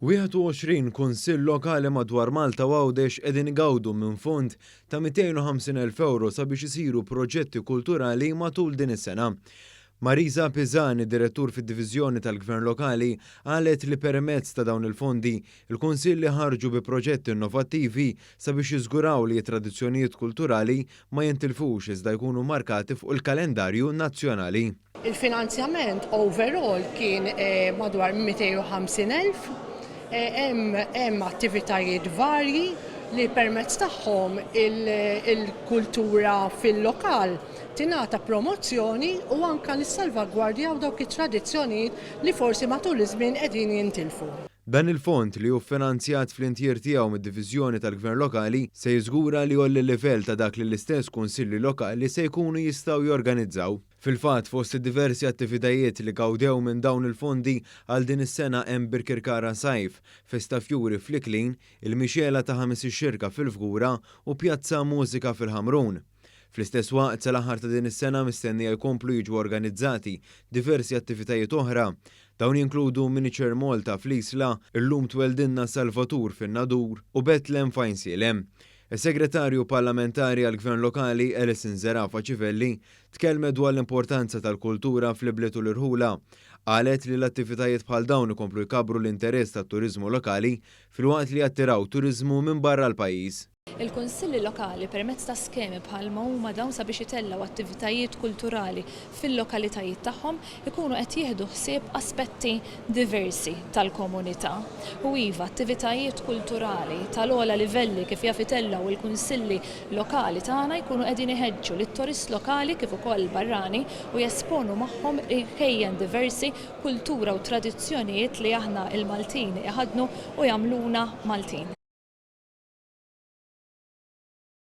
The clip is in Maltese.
21 kunsill lokali madwar Malta u Għawdex qegħdin igawdu minn fond ta' 250,000 euro sabiex isiru proġetti kulturali matul din is-sena. Marisa Piżani, direttur fid-Diviżjoni tal-Gvern Lokali, qalet li permezz ta' dawn il-fondi il-kunsilli ħarġu bi proġetti innovattivi sabiex jiżguraw li t-tradizzjonijiet kulturali ma jintilfux iżda jkunu markati fuq il-kalendarju nazzjonali. Il-finanzjament overall kien madwar 250,000. Hemm attivitajiet varji li permezz tagħhom il-kultura fil-lokal tingħata promozzjoni u anke nissalvagwardjaw dawk it-tradizzjonijiet li forsi matul iż-żmien qegħdin jintilfu. Dan il-fond li hu finanzjat fl-intjier tiegħu mid-Diviżjoni tal-Gvern Lokali se jiżgura li jolli l-livell ta' dak li l-istess kunsilli lokali se jkunu jistgħu jorganizzaw. Fil-fatt fost id-diversi attivitajiet li gawdew minn dawn il-fondi għal din is-sena hemm Birkirkara Sajf, Festa Fjuri fl-Iklin, il-Mixela ta' ħames ix-xirka fil-Fgura u Pjazza Mużika fil-Ħamrun. Fl-istess waqt sal-aħħar ta' din is-sena mistennija jkomplu jiġu organizzati diversi attivitajiet oħra. Dawn jinkludu Miniature Malta fl-Isla, illum tweldinna Salvatur fin-Nadur u Betlem f'Ajnsielem. Is-Segretarju Parlamentari għall-Gvern Lokali Alison Zerafa Ċivelli tkellmet dwar l-importanza tal-kultura fl-ibliet u l-irħula. Qalet li l-attivitajiet bħal dawn ikomplu jkabru l-interess tat-turiżmu lokali filwaqt li jattiraw turiżmu minn barra l-pajjiż. Il-Kunsilli Lokali permezz ta' skemi bħalma huma dawn sabiex itellgħu attivitajiet kulturali fil-lokalitajiet tagħhom ikunu qed jieħdu ħsieb aspetti diversi tal-komunità. U iva attivitajiet kulturali tal-ogħla livelli kif jaf itellgħu il-Kunsilli Lokali tagħna jkunu qegħdin iħeġġu lit-turist lokali kif ukoll barrani u jesponu magħhom ħejjen diversi kultura u tradizzjonijiet li aħna il-Maltin iħadnu u jagħmluna Maltin.